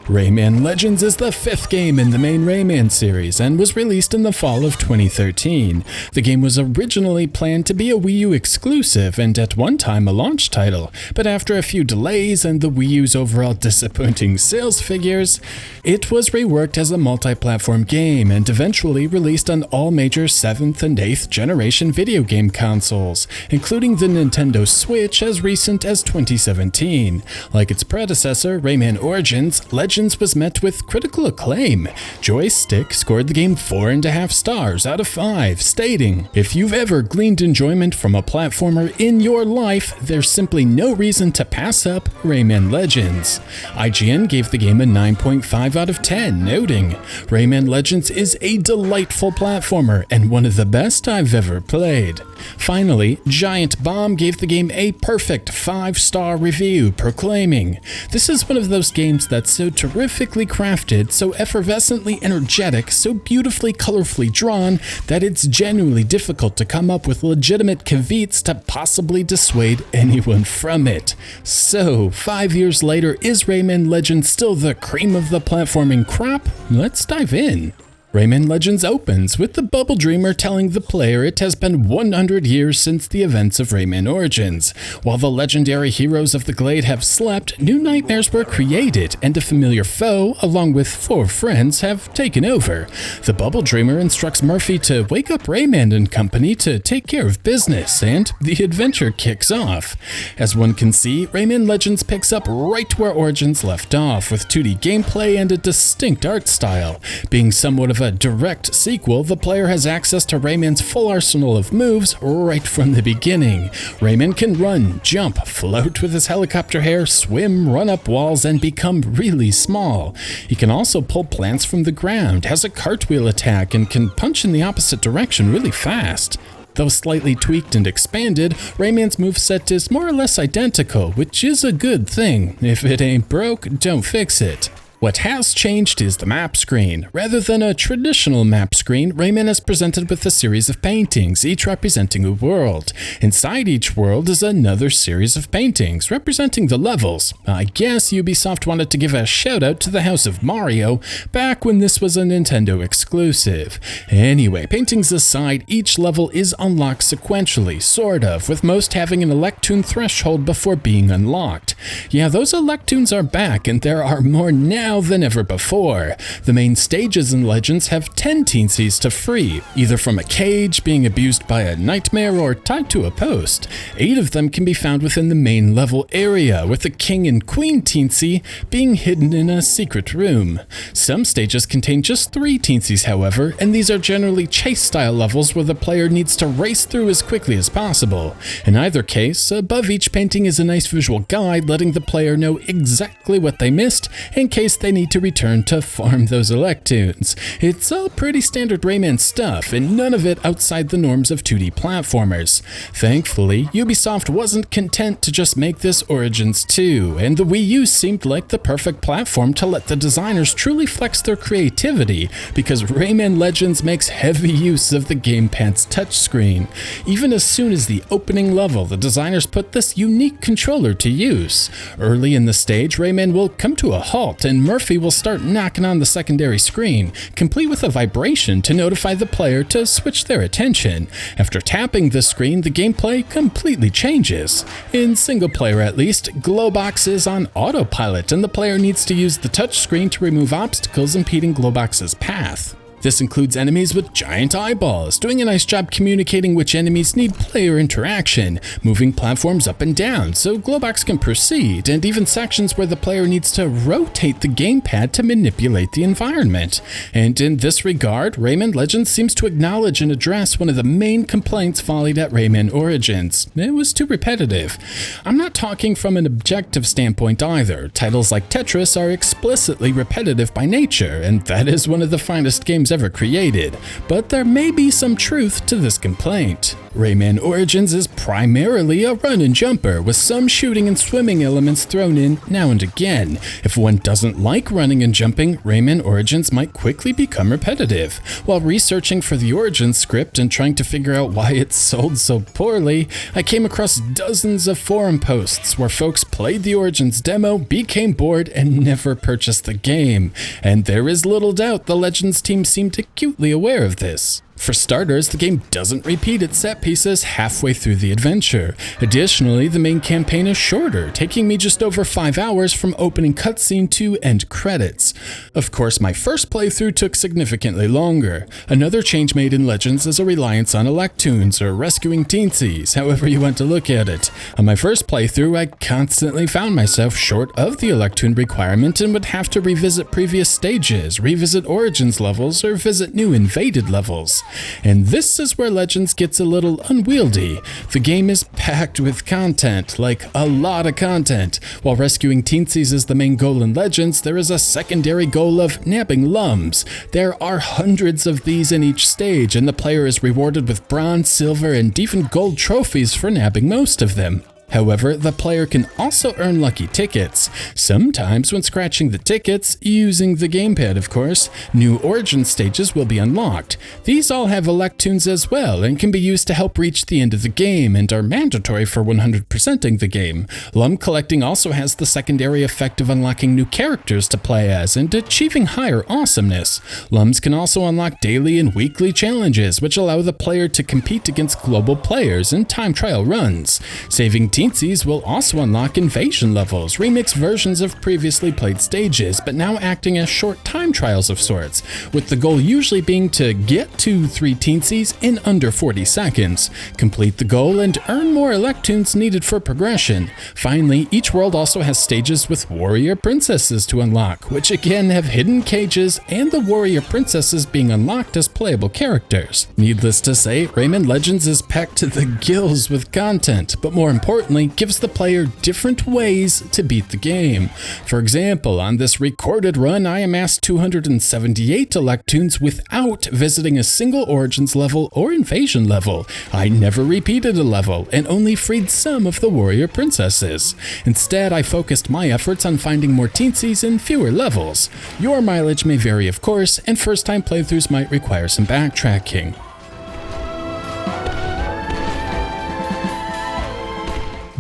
Rayman Legends is the fifth game in the main Rayman series and was released in the fall of 2013. The game was originally planned to be a Wii U exclusive and at one time a launch title, but after a few delays and the Wii U's overall disappointing sales figures, it was reworked as a multi-platform game and eventually released on all major 7th and 8th generation video game consoles, including the Nintendo Switch as recent as 2017. Like its predecessor, Rayman Origins, Legends was met with critical acclaim. Joystick scored the game 4.5 stars out of 5, stating, "If you've ever gleaned enjoyment from a platformer in your life, there's simply no reason to pass up Rayman Legends." IGN gave the game a 9.5 out of 10, noting, "Rayman Legends is a delightful platformer and one of the best I've ever played." Finally, Giant Bomb gave the game a perfect 5-star review, proclaiming, "This is one of those games that's so terrifically crafted, so effervescently energetic, so beautifully colorfully drawn, that it's genuinely difficult to come up with legitimate caveats to possibly dissuade anyone from it." So, 5 years later, is Rayman Legends still the cream of the platforming crop? Let's dive in. Rayman Legends opens with the Bubble Dreamer telling the player it has been 100 years since the events of Rayman Origins. While the legendary heroes of the Glade have slept, new nightmares were created, and a familiar foe, along with 4 friends, have taken over. The Bubble Dreamer instructs Murphy to wake up Rayman and company to take care of business, and the adventure kicks off. As one can see, Rayman Legends picks up right where Origins left off, with 2D gameplay and a distinct art style. Being somewhat of a direct sequel, the player has access to Rayman's full arsenal of moves right from the beginning. Rayman can run, jump, float with his helicopter hair, swim, run up walls, and become really small. He can also pull plants from the ground, has a cartwheel attack, and can punch in the opposite direction really fast. Though slightly tweaked and expanded, Rayman's moveset is more or less identical, which is a good thing. If it ain't broke, don't fix it. What has changed is the map screen. Rather than a traditional map screen, Rayman is presented with a series of paintings, each representing a world. Inside each world is another series of paintings, representing the levels. I guess Ubisoft wanted to give a shout out to the House of Mario, back when this was a Nintendo exclusive. Anyway, paintings aside, each level is unlocked sequentially, sort of, with most having an Electoon threshold before being unlocked. Yeah, those Electoons are back, and there are more now than ever before. The main stages in Legends have 10 teensies to free, either from a cage, being abused by a nightmare, or tied to a post. 8 of them can be found within the main level area, with the king and queen teensy being hidden in a secret room. Some stages contain just 3 teensies, however, and these are generally chase-style levels where the player needs to race through as quickly as possible. In either case, above each painting is a nice visual guide letting the player know exactly what they missed in case they need to return to farm those Electoons. It's all pretty standard Rayman stuff, and none of it outside the norms of 2D platformers. Thankfully, Ubisoft wasn't content to just make this Origins 2, and the Wii U seemed like the perfect platform to let the designers truly flex their creativity, because Rayman Legends makes heavy use of the gamepad's touchscreen. Even as soon as the opening level, the designers put this unique controller to use. Early in the stage, Rayman will come to a halt, and Murphy will start knocking on the secondary screen, complete with a vibration to notify the player to switch their attention. After tapping the screen, the gameplay completely changes. In single player at least, Glowbox is on autopilot and the player needs to use the touchscreen to remove obstacles impeding Glowbox's path. This includes enemies with giant eyeballs, doing a nice job communicating which enemies need player interaction, moving platforms up and down so Glowbox can proceed, and even sections where the player needs to rotate the gamepad to manipulate the environment. And in this regard, Rayman Legends seems to acknowledge and address one of the main complaints volleyed at Rayman Origins. It was too repetitive. I'm not talking from an objective standpoint either. Titles like Tetris are explicitly repetitive by nature, and that is one of the finest games games ever created, but there may be some truth to this complaint. Rayman Origins is primarily a run and jumper, with some shooting and swimming elements thrown in now and again. If one doesn't like running and jumping, Rayman Origins might quickly become repetitive. While researching for the Origins script and trying to figure out why it sold so poorly, I came across dozens of forum posts where folks played the Origins demo, became bored, and never purchased the game. And there is little doubt the Legends team seemed acutely aware of this. For starters, the game doesn't repeat its set pieces halfway through the adventure. Additionally, the main campaign is shorter, taking me just over 5 hours from opening cutscene to end credits. Of course, my first playthrough took significantly longer. Another change made in Legends is a reliance on Electoons, or rescuing teensies, however you want to look at it. On my first playthrough, I constantly found myself short of the Electoon requirement and would have to revisit previous stages, revisit Origins levels, or visit new invaded levels. And this is where Legends gets a little unwieldy. The game is packed with content, like a lot of content. While rescuing teensies is the main goal in Legends, there is a secondary goal of nabbing lums. There are hundreds of these in each stage, and the player is rewarded with bronze, silver, and even gold trophies for nabbing most of them. However, the player can also earn lucky tickets. Sometimes when scratching the tickets, using the gamepad of course, new Origin stages will be unlocked. These all have Electoons as well and can be used to help reach the end of the game and are mandatory for 100%ing the game. Lum collecting also has the secondary effect of unlocking new characters to play as and achieving higher awesomeness. Lums can also unlock daily and weekly challenges which allow the player to compete against global players in time trial runs. Saving teensies will also unlock invasion levels, remixed versions of previously played stages, but now acting as short time trials of sorts, with the goal usually being to get to 3 teensies in under 40 seconds, complete the goal, and earn more Electoons needed for progression. Finally, each world also has stages with warrior princesses to unlock, which again have hidden cages and the warrior princesses being unlocked as playable characters. Needless to say, Rayman Legends is packed to the gills with content, but more importantly, gives the player different ways to beat the game. For example, on this recorded run, I amassed 278 Electoons without visiting a single Origins level or invasion level. I never repeated a level and only freed some of the warrior princesses. Instead, I focused my efforts on finding more teensies in fewer levels. Your mileage may vary of course, and first-time playthroughs might require some backtracking.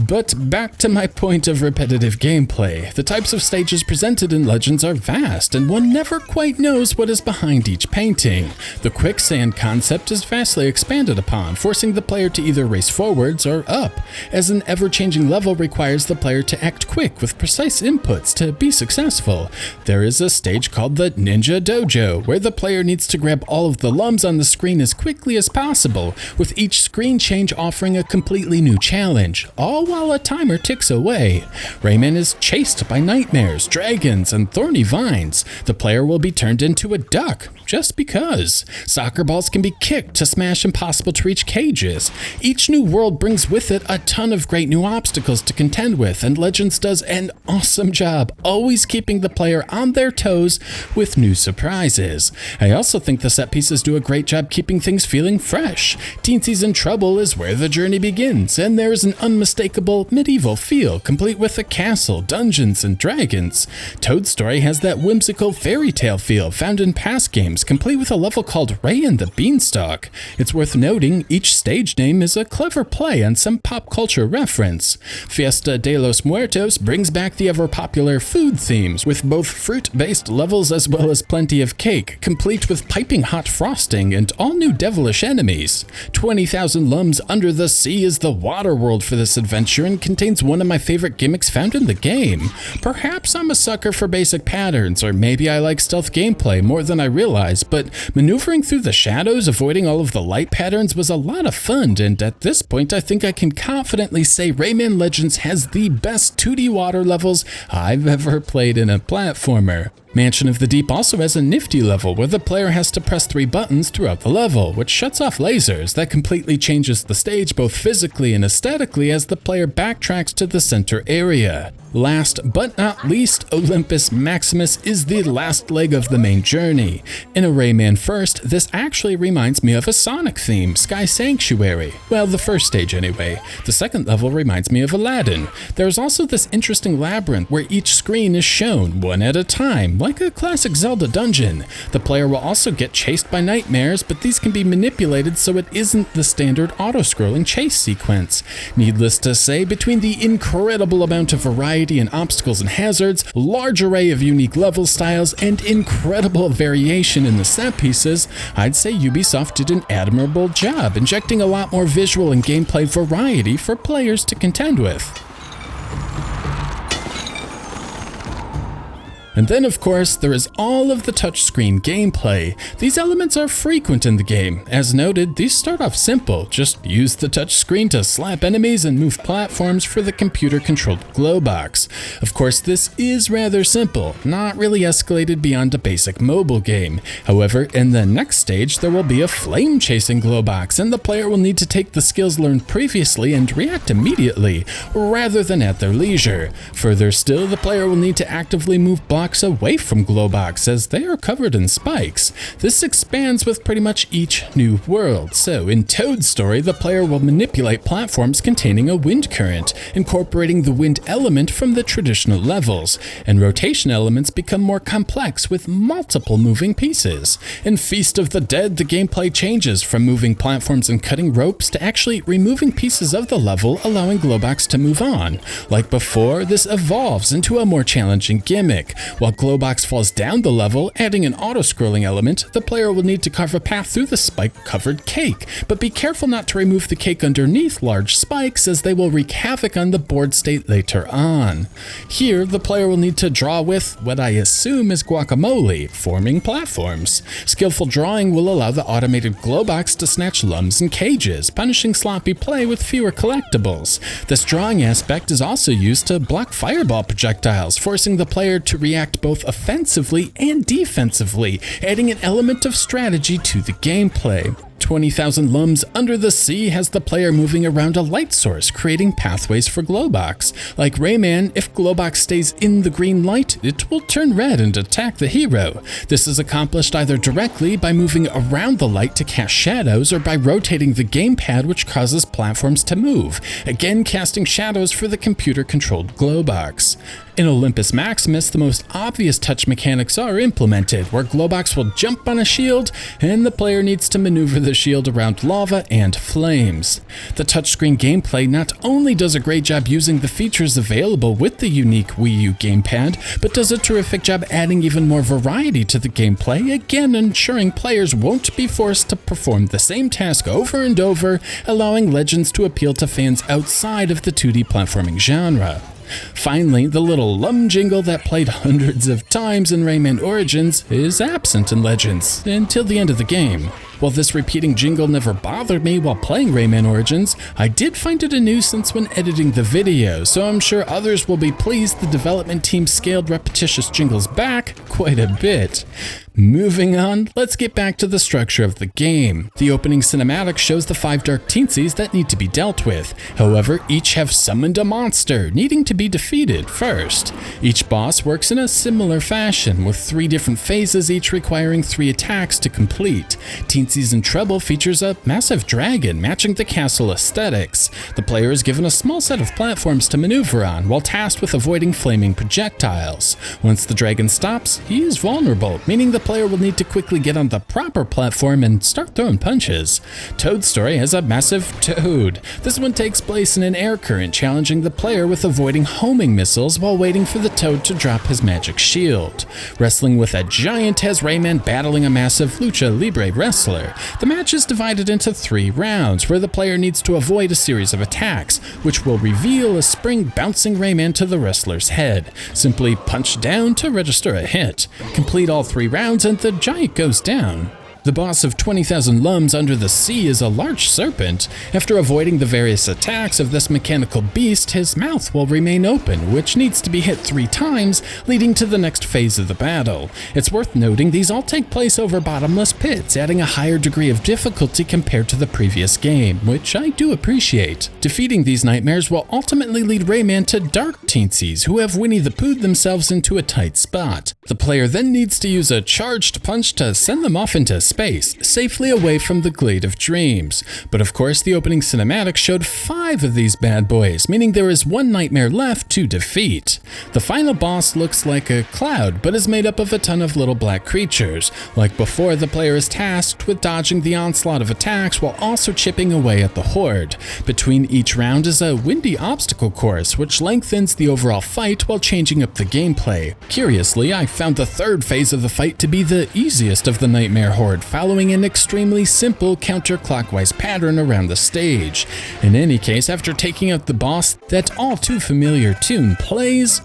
But back to my point of repetitive gameplay. The types of stages presented in Legends are vast, and one never quite knows what is behind each painting. The quicksand concept is vastly expanded upon, forcing the player to either race forwards or up, as an ever-changing level requires the player to act quick with precise inputs to be successful. There is a stage called the Ninja Dojo, where the player needs to grab all of the lums on the screen as quickly as possible, with each screen change offering a completely new challenge, all while a timer ticks away. Rayman is chased by nightmares, dragons, and thorny vines. The player will be turned into a duck, just because. Soccer balls can be kicked to smash impossible to reach cages. Each new world brings with it a ton of great new obstacles to contend with, and Legends does an awesome job always keeping the player on their toes with new surprises. I also think the set pieces do a great job keeping things feeling fresh. Teensies in Trouble is where the journey begins, and there is an unmistakable medieval feel, complete with a castle, dungeons, and dragons. Toad's Story has that whimsical fairy tale feel found in past games, complete with a level called Ray and the Beanstalk. It's worth noting each stage name is a clever play on some pop culture reference. Fiesta de los Muertos brings back the ever-popular food themes, with both fruit-based levels as well as plenty of cake, complete with piping hot frosting and all new devilish enemies. 20,000 Lums Under the Sea is the water world for this adventure and contains one of my favorite gimmicks found in the game. Perhaps I'm a sucker for basic patterns, or maybe I like stealth gameplay more than I realize, but maneuvering through the shadows, avoiding all of the light patterns was a lot of fun, and at this point I think I can confidently say Rayman Legends has the best 2D water levels I've ever played in a platformer. Mansion of the Deep also has a nifty level where the player has to press 3 buttons throughout the level, which shuts off lasers that completely changes the stage both physically and aesthetically as the player backtracks to the center area. Last but not least, Olympus Maximus is the last leg of the main journey. In a Rayman First, this actually reminds me of a Sonic theme, Sky Sanctuary. Well, the first stage anyway. The second level reminds me of Aladdin. There's also this interesting labyrinth where each screen is shown, one at a time, like a classic Zelda dungeon. The player will also get chased by nightmares, but these can be manipulated so it isn't the standard auto-scrolling chase sequence. Needless to say, between the incredible amount of variety and obstacles and hazards, large array of unique level styles, and incredible variation in the set pieces, I'd say Ubisoft did an admirable job injecting a lot more visual and gameplay variety for players to contend with. And then, of course, there is all of the touchscreen gameplay. These elements are frequent in the game. As noted, these start off simple. Just use the touchscreen to slap enemies and move platforms for the computer-controlled glow box. Of course, this is rather simple, not really escalated beyond a basic mobile game. However, in the next stage, there will be a flame-chasing glow box, and the player will need to take the skills learned previously and react immediately, rather than at their leisure. Further still, the player will need to actively move blocks away from Glowbox as they are covered in spikes. This expands with pretty much each new world. So in Toad's story, the player will manipulate platforms containing a wind current, incorporating the wind element from the traditional levels, and rotation elements become more complex with multiple moving pieces. In Feast of the Dead, the gameplay changes from moving platforms and cutting ropes to actually removing pieces of the level, allowing Glowbox to move on. Like before, this evolves into a more challenging gimmick. While Glowbox falls down the level, adding an auto-scrolling element, the player will need to carve a path through the spike-covered cake, but be careful not to remove the cake underneath large spikes as they will wreak havoc on the board state later on. Here, the player will need to draw with what I assume is guacamole, forming platforms. Skillful drawing will allow the automated Glowbox to snatch lums and cages, punishing sloppy play with fewer collectibles. This drawing aspect is also used to block fireball projectiles, forcing the player to react both offensively and defensively, adding an element of strategy to the gameplay. 20,000 Lums Under the Sea has the player moving around a light source, creating pathways for Glowbox. Like Rayman, if Glowbox stays in the green light, it will turn red and attack the hero. This is accomplished either directly by moving around the light to cast shadows or by rotating the gamepad, which causes platforms to move, again casting shadows for the computer-controlled Glowbox. In Olympus Maximus, the most obvious touch mechanics are implemented, where Glowbox will jump on a shield, and the player needs to maneuver the shield around lava and flames. The touchscreen gameplay not only does a great job using the features available with the unique Wii U gamepad, but does a terrific job adding even more variety to the gameplay, again ensuring players won't be forced to perform the same task over and over, allowing Legends to appeal to fans outside of the 2D platforming genre. Finally, the little lum jingle that played hundreds of times in Rayman Origins is absent in Legends until the end of the game. While this repeating jingle never bothered me while playing Rayman Origins, I did find it a nuisance when editing the video, so I'm sure others will be pleased the development team scaled repetitious jingles back quite a bit. Moving on, let's get back to the structure of the game. The opening cinematic shows the 5 dark teensies that need to be dealt with. However, each have summoned a monster, needing to be defeated first. Each boss works in a similar fashion, with 3 different phases, each requiring 3 attacks to complete. Teensies in Trouble features a massive dragon, matching the castle aesthetics. The player is given a small set of platforms to maneuver on, while tasked with avoiding flaming projectiles. Once the dragon stops, he is vulnerable, meaning the player will need to quickly get on the proper platform and start throwing punches. Toad's story has a massive toad. This one takes place in an air current, challenging the player with avoiding homing missiles while waiting for the toad to drop his magic shield. Wrestling with a giant has Rayman battling a massive lucha libre wrestler. The match is divided into 3 rounds, where the player needs to avoid a series of attacks, which will reveal a spring bouncing Rayman to the wrestler's head. Simply punch down to register a hit. Complete all 3 rounds and the giant goes down. The boss of 20,000 Lums Under the Sea is a large serpent. After avoiding the various attacks of this mechanical beast, his mouth will remain open, which needs to be hit 3 times, leading to the next phase of the battle. It's worth noting these all take place over bottomless pits, adding a higher degree of difficulty compared to the previous game, which I do appreciate. Defeating these nightmares will ultimately lead Rayman to dark teensies who have Winnie the Pooh'd themselves into a tight spot. The player then needs to use a charged punch to send them off into space, safely away from the Glade of Dreams. But of course, the opening cinematic showed 5 of these bad boys, meaning there is 1 nightmare left to defeat. The final boss looks like a cloud, but is made up of a ton of little black creatures. Like before, the player is tasked with dodging the onslaught of attacks while also chipping away at the horde. Between each round is a windy obstacle course, which lengthens the overall fight while changing up the gameplay. Curiously, I found the 3rd phase of the fight to be the easiest of the nightmare horde, following an extremely simple counterclockwise pattern around the stage. In any case, after taking out the boss, that all too familiar tune plays.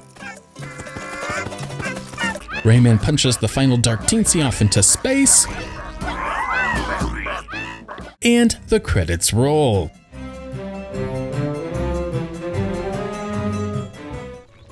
Rayman punches the final dark teensy off into space, and the credits roll.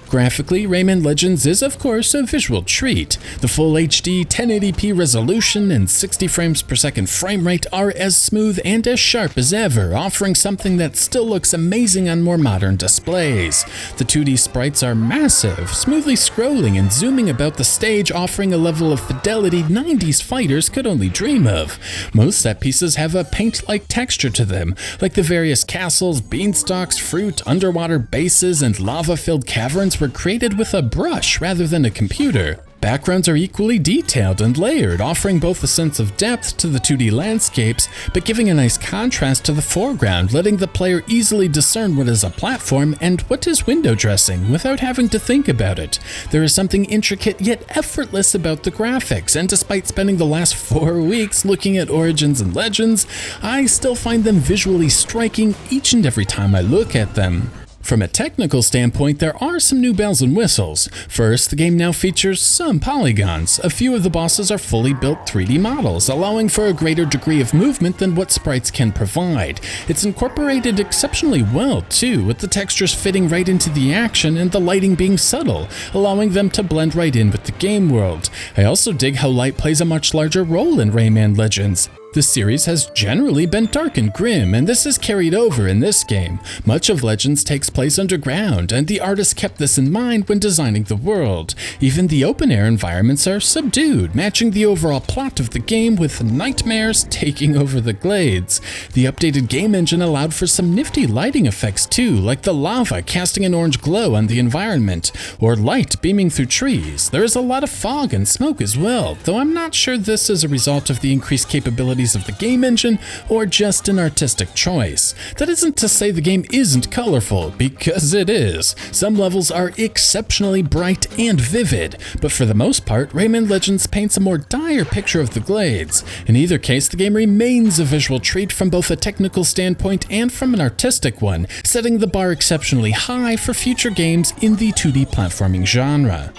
Graphically, Rayman Legends is of course a visual treat. The full HD 1080p resolution and 60 frames per second frame rate are as smooth and as sharp as ever, offering something that still looks amazing on more modern displays. The 2D sprites are massive, smoothly scrolling and zooming about the stage, offering a level of fidelity 90s fighters could only dream of. Most set pieces have a paint-like texture to them, like the various castles, beanstalks, fruit, underwater bases, and lava-filled caverns were created with a brush rather than a computer. Backgrounds are equally detailed and layered, offering both a sense of depth to the 2D landscapes, but giving a nice contrast to the foreground, letting the player easily discern what is a platform and what is window dressing without having to think about it. There is something intricate yet effortless about the graphics, and despite spending the last 4 weeks looking at Origins and Legends, I still find them visually striking each and every time I look at them. From a technical standpoint, there are some new bells and whistles. First, the game now features some polygons. A few of the bosses are fully built 3D models, allowing for a greater degree of movement than what sprites can provide. It's incorporated exceptionally well too, with the textures fitting right into the action and the lighting being subtle, allowing them to blend right in with the game world. I also dig how light plays a much larger role in Rayman Legends. The series has generally been dark and grim, and this is carried over in this game. Much of Legends takes place underground, and the artist kept this in mind when designing the world. Even the open-air environments are subdued, matching the overall plot of the game with nightmares taking over the glades. The updated game engine allowed for some nifty lighting effects too, like the lava casting an orange glow on the environment, or light beaming through trees. There is a lot of fog and smoke as well, though I'm not sure this is a result of the increased capabilities of the game engine or just an artistic choice. That isn't to say the game isn't colorful, because it is. Some levels are exceptionally bright and vivid, but for the most part, Rayman Legends paints a more dire picture of the glades. In either case, the game remains a visual treat from both a technical standpoint and from an artistic one, setting the bar exceptionally high for future games in the 2D platforming genre.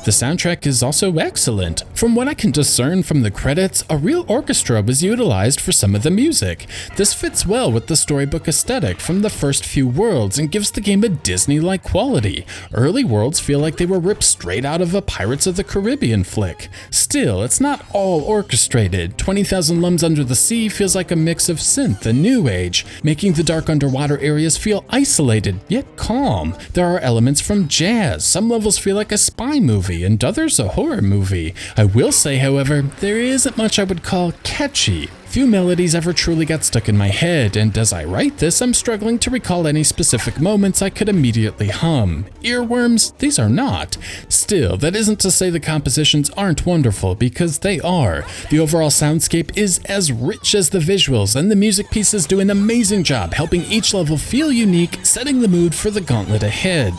The soundtrack is also excellent. From what I can discern from the credits, a real orchestra was utilized for some of the music. This fits well with the storybook aesthetic from the first few worlds and gives the game a Disney-like quality. Early worlds feel like they were ripped straight out of a Pirates of the Caribbean flick. Still, it's not all orchestrated. 20,000 Lums Under the Sea feels like a mix of synth and new age, making the dark underwater areas feel isolated, yet calm. There are elements from jazz. Some levels feel like a spy movie, and others a horror movie. I will say, however, there isn't much I would call catchy. Few melodies ever truly got stuck in my head, and as I write this, I'm struggling to recall any specific moments I could immediately hum. Earworms? These are not. Still, that isn't to say the compositions aren't wonderful, because they are. The overall soundscape is as rich as the visuals, and the music pieces do an amazing job helping each level feel unique, setting the mood for the gauntlet ahead.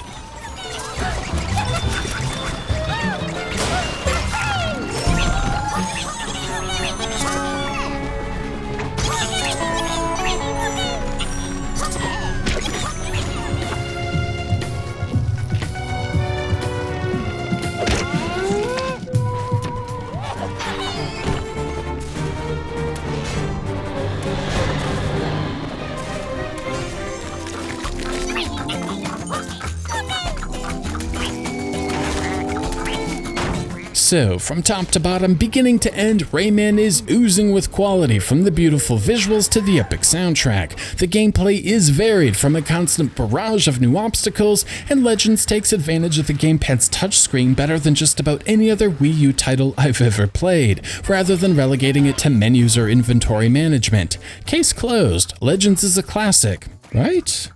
So, from top to bottom, beginning to end, Rayman is oozing with quality, from the beautiful visuals to the epic soundtrack. The gameplay is varied, from a constant barrage of new obstacles, and Legends takes advantage of the gamepad's touchscreen better than just about any other Wii U title I've ever played, rather than relegating it to menus or inventory management. Case closed. Legends is a classic, right?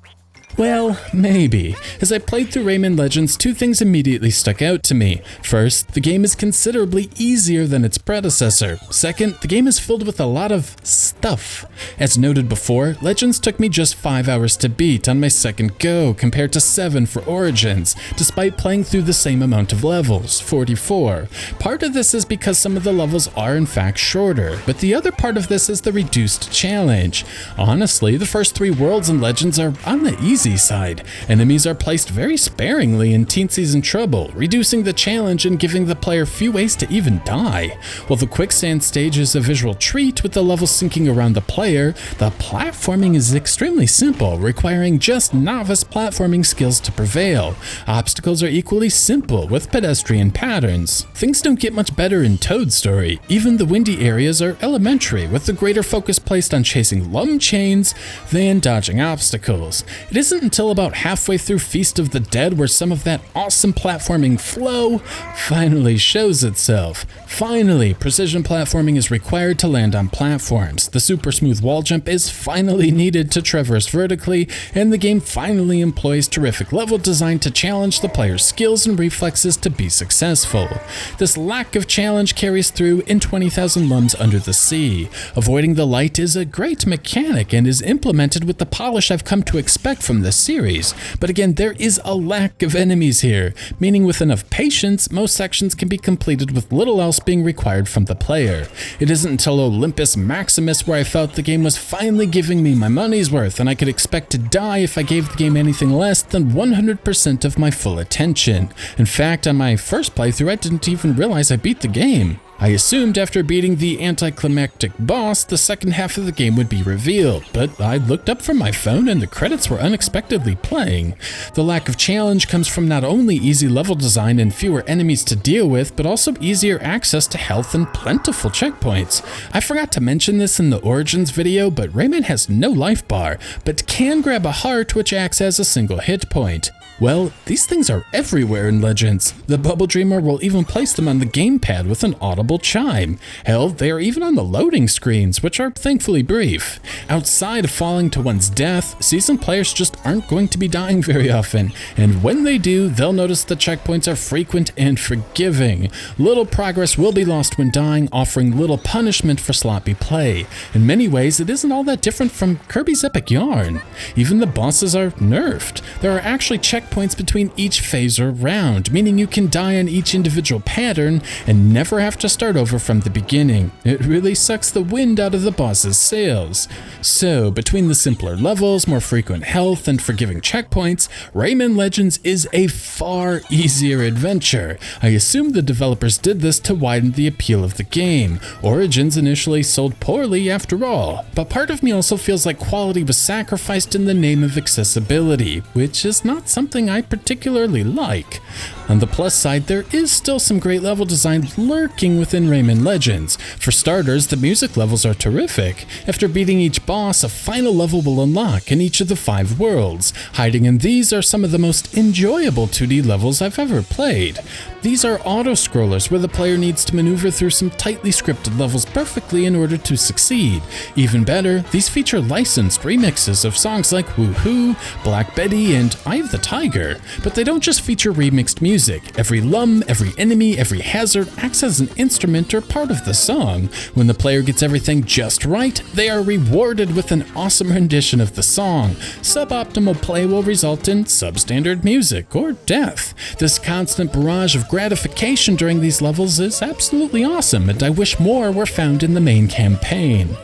Well, maybe. As I played through Rayman Legends, two things immediately stuck out to me. First, the game is considerably easier than its predecessor. Second, the game is filled with a lot of stuff. As noted before, Legends took me just 5 hours to beat on my second go, compared to 7 for Origins, despite playing through the same amount of levels, 44. Part of this is because some of the levels are in fact shorter, but the other part of this is the reduced challenge. Honestly, the first 3 worlds in Legends are on the easy side. Enemies are placed very sparingly in teensies in trouble, reducing the challenge and giving the player few ways to even die. While the quicksand stage is a visual treat with the levels sinking around the player, the platforming is extremely simple, requiring just novice platforming skills to prevail. Obstacles are equally simple, with pedestrian patterns. Things don't get much better in Toad's story. Even the windy areas are elementary, with the greater focus placed on chasing lum chains than dodging obstacles. It isn't until about halfway through Feast of the Dead where some of that awesome platforming flow finally shows itself. Finally, precision platforming is required to land on platforms. The super smooth wall jump is finally needed to traverse vertically, and the game finally employs terrific level design to challenge the player's skills and reflexes to be successful. This lack of challenge carries through in 20,000 Lums Under the Sea. Avoiding the light is a great mechanic and is implemented with the polish I've come to expect from this series, but again, there is a lack of enemies here, meaning with enough patience, most sections can be completed with little else being required from the player. It isn't until Olympus Maximus where I felt the game was finally giving me my money's worth, and I could expect to die if I gave the game anything less than 100% of my full attention. In fact, on my first playthrough, I didn't even realize I beat the game. I assumed after beating the anticlimactic boss, the second half of the game would be revealed, but I looked up from my phone and the credits were unexpectedly playing. The lack of challenge comes from not only easy level design and fewer enemies to deal with, but also easier access to health and plentiful checkpoints. I forgot to mention this in the Origins video, but Rayman has no life bar, but can grab a heart which acts as a single hit point. Well, these things are everywhere in Legends. The Bubble Dreamer will even place them on the gamepad with an audible chime. Hell, they are even on the loading screens, which are thankfully brief. Outside of falling to one's death, seasoned players just aren't going to be dying very often, and when they do, they'll notice the checkpoints are frequent and forgiving. Little progress will be lost when dying, offering little punishment for sloppy play. In many ways, it isn't all that different from Kirby's Epic Yarn. Even the bosses are nerfed. There are actually checkpoints between each phase or round, meaning you can die on each individual pattern and never have to start over from the beginning. It really sucks the wind out of the boss's sails. So, between the simpler levels, more frequent health, and forgiving checkpoints, Rayman Legends is a far easier adventure. I assume the developers did this to widen the appeal of the game. Origins initially sold poorly after all, but part of me also feels like quality was sacrificed in the name of accessibility, which is not something I particularly like. On the plus side, there is still some great level design lurking within Rayman Legends. For starters, the music levels are terrific. After beating each boss, a final level will unlock in each of the 5 worlds. Hiding in these are some of the most enjoyable 2D levels I've ever played. These are auto-scrollers where the player needs to maneuver through some tightly scripted levels perfectly in order to succeed. Even better, these feature licensed remixes of songs like Woohoo, Black Betty, and Eye of the Tiger. But they don't just feature remixed music. Every lum, every enemy, every hazard acts as an instrument or part of the song. When the player gets everything just right, they are rewarded with an awesome rendition of the song. Suboptimal play will result in substandard music or death. This constant barrage of gratification during these levels is absolutely awesome, and I wish more were found in the main campaign.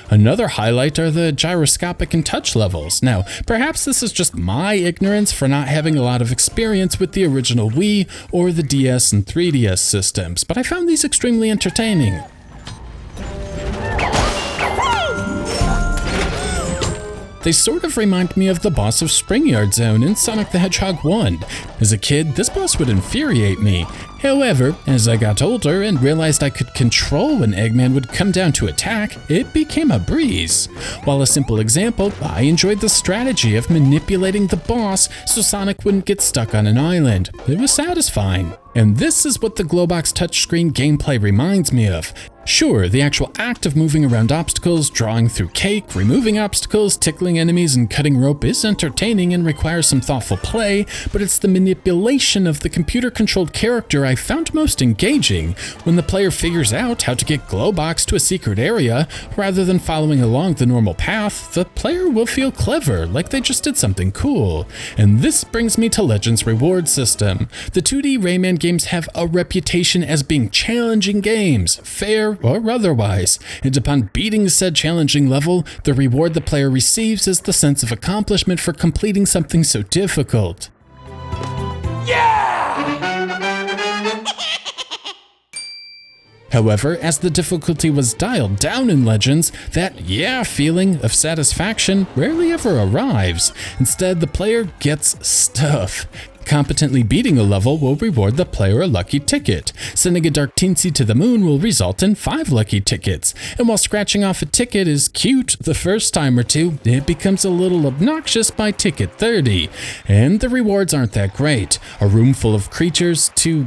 Another highlight are the gyroscopic and touch levels. Now, perhaps this is just my ignorance for not having a lot of experience with the original Wii or the DS and 3DS systems, but I found these extremely entertaining. They sort of remind me of the boss of Springyard Zone in Sonic the Hedgehog 1. As a kid, this boss would infuriate me. However, as I got older and realized I could control when Eggman would come down to attack, it became a breeze. While a simple example, I enjoyed the strategy of manipulating the boss so Sonic wouldn't get stuck on an island. It was satisfying. And this is what the Glowbox touchscreen gameplay reminds me of. Sure, the actual act of moving around obstacles, drawing through cake, removing obstacles, tickling enemies, and cutting rope is entertaining and requires some thoughtful play, but it's the manipulation of the computer-controlled character I found most engaging. When the player figures out how to get Glowbox to a secret area, rather than following along the normal path, the player will feel clever, like they just did something cool. And this brings me to Legends' reward system. The 2D Rayman games have a reputation as being challenging games, fair or otherwise, and upon beating said challenging level, the reward the player receives is the sense of accomplishment for completing something so difficult. Yeah! However, as the difficulty was dialed down in Legends, that yeah feeling of satisfaction rarely ever arrives. Instead, the player gets stuff. Competently beating a level will reward the player a lucky ticket. Sending a Dark Teensy to the moon will result in 5 lucky tickets. And while scratching off a ticket is cute the first time or two, it becomes a little obnoxious by ticket 30. And the rewards aren't that great. A room full of creatures to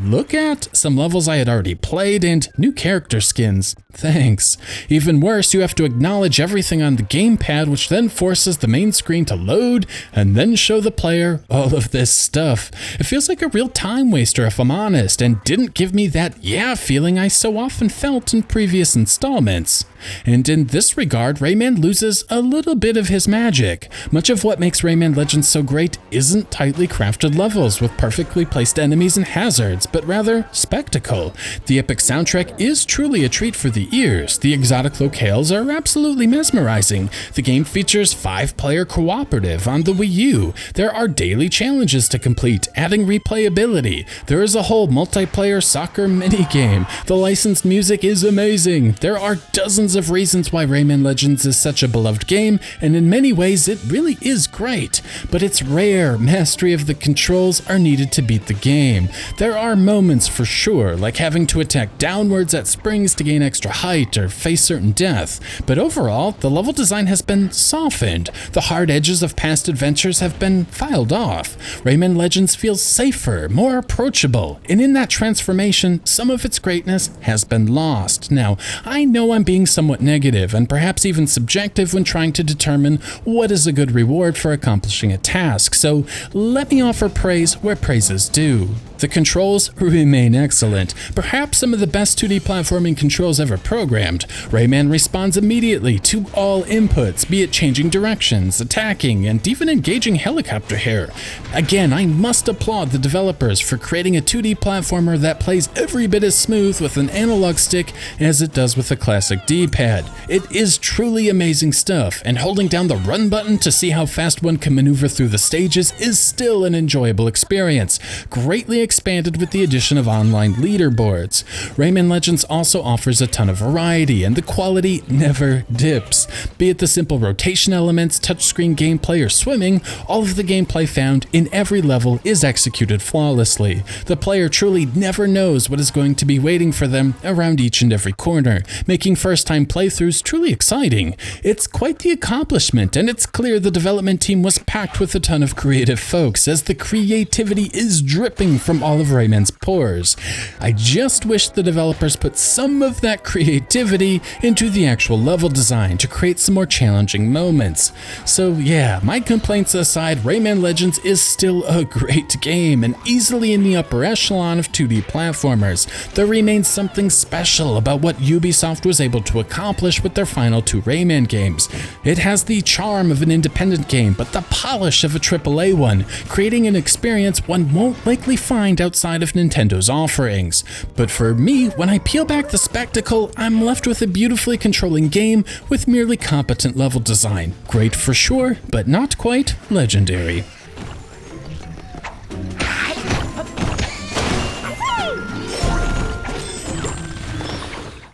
look at, some levels I had already played, and new character skins. Thanks. Even worse, you have to acknowledge everything on the gamepad, which then forces the main screen to load and then show the player all of this stuff. It feels like a real time waster if I'm honest, and didn't give me that yeah feeling I so often felt in previous installments. And in this regard, Rayman loses a little bit of his magic. Much of what makes Rayman Legends so great isn't tightly crafted levels with perfectly placed enemies and hazards, but rather spectacle. The epic soundtrack is truly a treat for the ears. The exotic locales are absolutely mesmerizing. The game features 5-player cooperative on the Wii U. There are daily challenges to complete, adding replayability. There is a whole multiplayer soccer minigame. The licensed music is amazing. There are dozens of reasons why Rayman Legends is such a beloved game, and in many ways it really is great. But it's rare mastery of the controls are needed to beat the game. There are moments for sure, like having to attack downwards at springs to gain extra height or face certain death. But overall, the level design has been softened. The hard edges of past adventures have been filed off. Rayman Legends feels safer, more approachable, and in that transformation, some of its greatness has been lost. Now, I know I'm being somewhat negative and perhaps even subjective when trying to determine what is a good reward for accomplishing a task, so let me offer praise where praise is due. The controls remain excellent, perhaps some of the best 2D platforming controls ever programmed. Rayman responds immediately to all inputs, be it changing directions, attacking, and even engaging helicopter hair. Again, I must applaud the developers for creating a 2D platformer that plays every bit as smooth with an analog stick as it does with a classic D-pad. It is truly amazing stuff, and holding down the run button to see how fast one can maneuver through the stages is still an enjoyable experience, greatly expanded with the addition of online leaderboards. Rayman Legends also offers a ton of variety, and the quality never dips. Be it the simple rotation elements, touchscreen gameplay, or swimming, all of the gameplay found in every level is executed flawlessly. The player truly never knows what is going to be waiting for them around each and every corner, making first-time playthroughs truly exciting. It's quite the accomplishment, and it's clear the development team was packed with a ton of creative folks, as the creativity is dripping from all of Rayman's pores. I just wish the developers put some of that creativity into the actual level design to create some more challenging moments. So yeah, my complaints aside, Rayman Legends is still a great game and easily in the upper echelon of 2D platformers. There remains something special about what Ubisoft was able to accomplish with their final 2 Rayman games. It has the charm of an independent game, but the polish of a AAA one, creating an experience one won't likely find outside of Nintendo's offerings. But for me, when I peel back the spectacle, I'm left with a beautifully controlling game with merely competent level design. Great for sure, but not quite legendary.